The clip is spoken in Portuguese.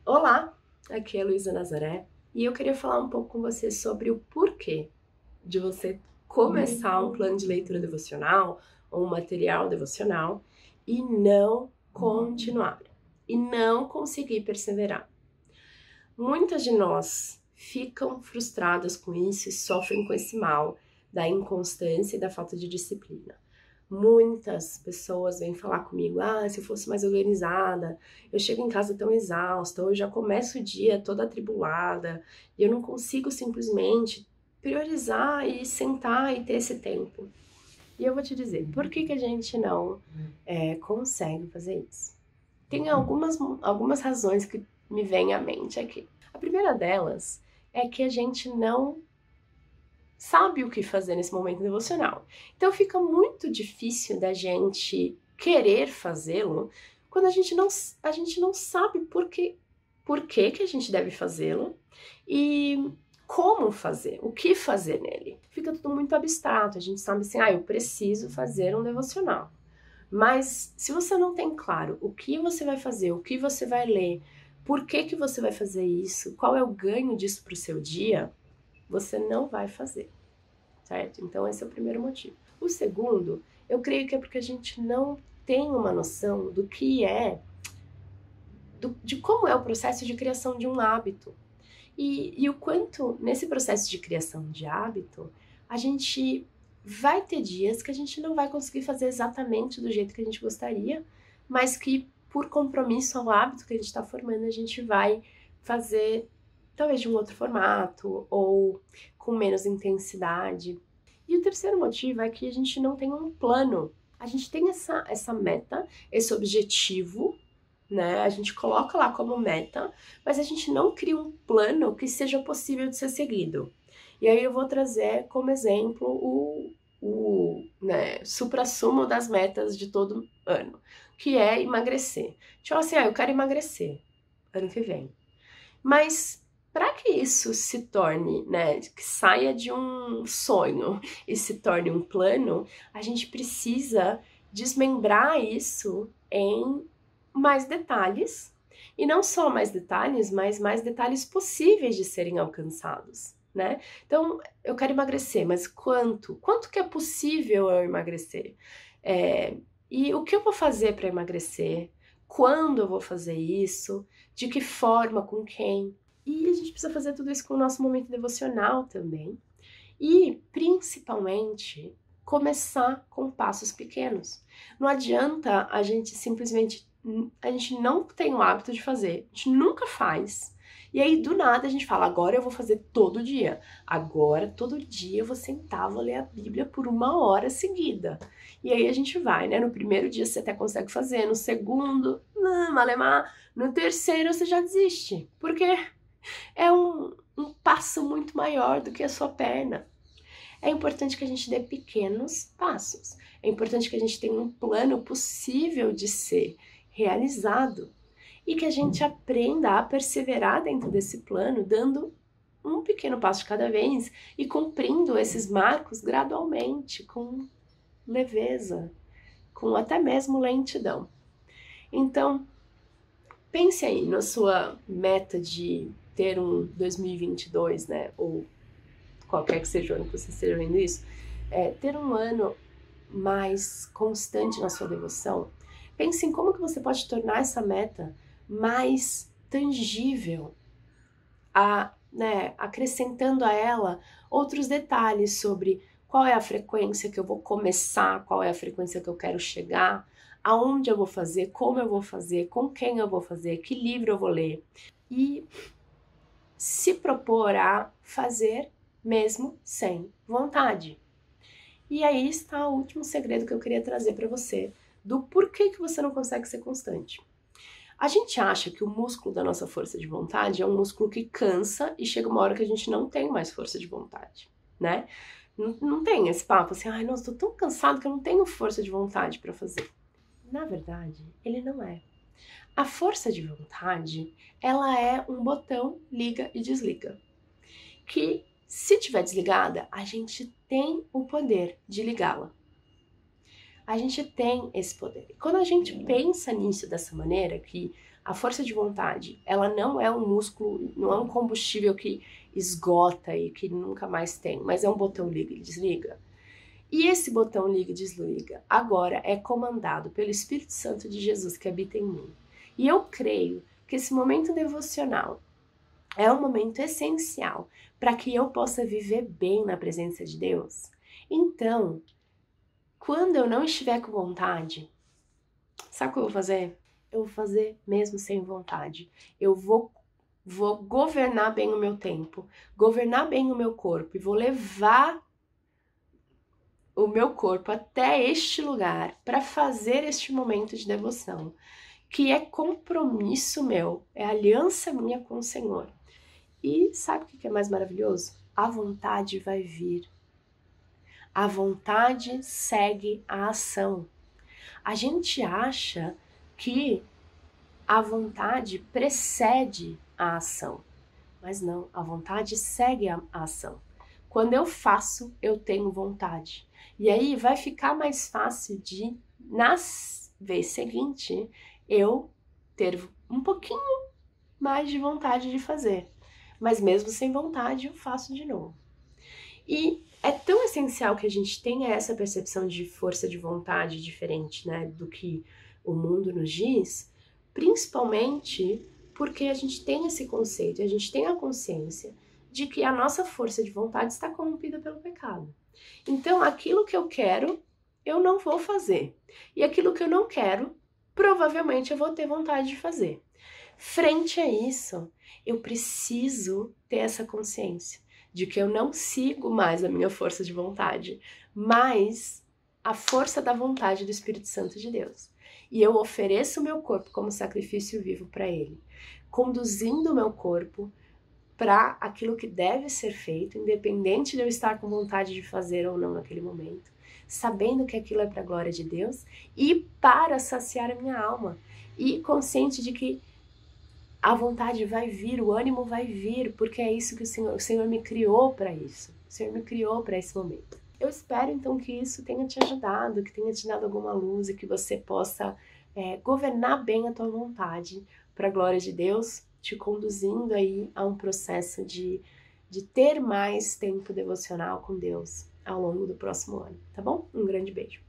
Olá, aqui é a Luísa Nazaré e eu queria falar um pouco com você sobre o porquê de você começar um plano de leitura devocional ou um material devocional e não continuar, e não conseguir perseverar. Muitas de nós ficam frustradas com isso e sofrem com esse mal da inconstância e da falta de disciplina. Muitas pessoas vêm falar comigo, se eu fosse mais organizada, eu chego em casa tão exausta, ou eu já começo o dia toda atribulada, e eu não consigo simplesmente priorizar e sentar e ter esse tempo. E eu vou te dizer, por que a gente não consegue fazer isso? Tem algumas razões que me vêm à mente aqui. A primeira delas é que a gente não sabe o que fazer nesse momento devocional. Então fica muito difícil da gente querer fazê-lo quando a gente não sabe por que que a gente deve fazê-lo e como fazer, o que fazer nele. Fica tudo muito abstrato, a gente sabe assim, eu preciso fazer um devocional. Mas se você não tem claro o que você vai fazer, o que você vai ler, por que você vai fazer isso, qual é o ganho disso para o seu dia, você não vai fazer, certo? Então esse é o primeiro motivo. O segundo, eu creio que é porque a gente não tem uma noção do que de como é o processo de criação de um hábito. E o quanto, nesse processo de criação de hábito, a gente vai ter dias que a gente não vai conseguir fazer exatamente do jeito que a gente gostaria, mas que, por compromisso ao hábito que a gente está formando, a gente vai fazer talvez de um outro formato ou com menos intensidade. E o terceiro motivo é que a gente não tem um plano. A gente tem essa meta, esse objetivo, né? A gente coloca lá como meta, mas a gente não cria um plano que seja possível de ser seguido. E aí eu vou trazer como exemplo o suprassumo das metas de todo ano, que é emagrecer. Tipo assim, eu quero emagrecer ano que vem. Mas para que isso se torne, né, que saia de um sonho e se torne um plano, a gente precisa desmembrar isso em mais detalhes, e não só mais detalhes, mas mais detalhes possíveis de serem alcançados, né? Então, eu quero emagrecer, mas quanto? Quanto que é possível eu emagrecer? E o que eu vou fazer para emagrecer? Quando eu vou fazer isso? De que forma? Com quem? E a gente precisa fazer tudo isso com o nosso momento devocional também. E, principalmente, começar com passos pequenos. Não adianta a gente simplesmente... A gente não tem o hábito de fazer. A gente nunca faz. E aí, do nada, a gente fala, agora eu vou fazer todo dia. Agora, todo dia, eu vou sentar, vou ler a Bíblia por 1 hora seguida. E aí a gente vai, né? No primeiro dia você até consegue fazer, no segundo, malemar, no terceiro você já desiste. Porque é um passo muito maior do que a sua perna. É importante que a gente dê pequenos passos. É importante que a gente tenha um plano possível de ser realizado e que a gente aprenda a perseverar dentro desse plano, dando um pequeno passo de cada vez e cumprindo esses marcos gradualmente, com leveza, com até mesmo lentidão. Então, pense aí na sua meta de ter um 2022, né? Ou qualquer que seja o ano que você esteja vendo isso, ter um ano mais constante na sua devoção. Pense em como que você pode tornar essa meta mais tangível, acrescentando a ela outros detalhes sobre qual é a frequência que eu vou começar, qual é a frequência que eu quero chegar, aonde eu vou fazer, como eu vou fazer, com quem eu vou fazer, que livro eu vou ler. E se propor a fazer mesmo sem vontade. E aí está o último segredo que eu queria trazer para você, do porquê que você não consegue ser constante. A gente acha que o músculo da nossa força de vontade é um músculo que cansa e chega uma hora que a gente não tem mais força de vontade, né? Não tem esse papo assim, nossa, tô tão cansado que eu não tenho força de vontade para fazer. Na verdade, ele não é. A força de vontade, ela é um botão liga e desliga, que se tiver desligada, a gente tem o poder de ligá-la. A gente tem esse poder. E quando a gente pensa nisso dessa maneira, que A força de vontade, ela não é um músculo, não é um combustível que esgota e que nunca mais tem, mas é um botão liga e desliga. E esse botão liga e desliga agora é comandado pelo Espírito Santo de Jesus que habita em mim. E eu creio que esse momento devocional é um momento essencial para que eu possa viver bem na presença de Deus. Então, quando eu não estiver com vontade, sabe o que eu vou fazer? Eu vou fazer mesmo sem vontade. Eu vou governar bem o meu tempo, governar bem o meu corpo e vou levar o meu corpo até este lugar para fazer este momento de devoção, que é compromisso meu, é aliança minha com o Senhor. E sabe o que é mais maravilhoso? A vontade vai vir. A vontade segue a ação. A gente acha que a vontade precede a ação, mas não, a vontade segue a ação. Quando eu faço, eu tenho vontade. E aí vai ficar mais fácil de, na vez seguinte, eu ter um pouquinho mais de vontade de fazer. Mas mesmo sem vontade, eu faço de novo. E é tão essencial que a gente tenha essa percepção de força de vontade diferente, né, do que o mundo nos diz, principalmente porque a gente tem esse conceito, a gente tem a consciência de que a nossa força de vontade está corrompida pelo pecado. Então, aquilo que eu quero, eu não vou fazer. E aquilo que eu não quero, provavelmente eu vou ter vontade de fazer. Frente a isso, eu preciso ter essa consciência de que eu não sigo mais a minha força de vontade, mas a força da vontade do Espírito Santo de Deus. E eu ofereço o meu corpo como sacrifício vivo para Ele, conduzindo o meu corpo para aquilo que deve ser feito, independente de eu estar com vontade de fazer ou não naquele momento, sabendo que aquilo é para a glória de Deus e para saciar a minha alma, e consciente de que a vontade vai vir, o ânimo vai vir, porque é isso que o Senhor me criou para isso. O Senhor me criou para esse momento. Eu espero então que isso tenha te ajudado, que tenha te dado alguma luz e que você possa governar bem a tua vontade para a glória de Deus, te conduzindo aí a um processo de ter mais tempo devocional com Deus ao longo do próximo ano, tá bom? Um grande beijo.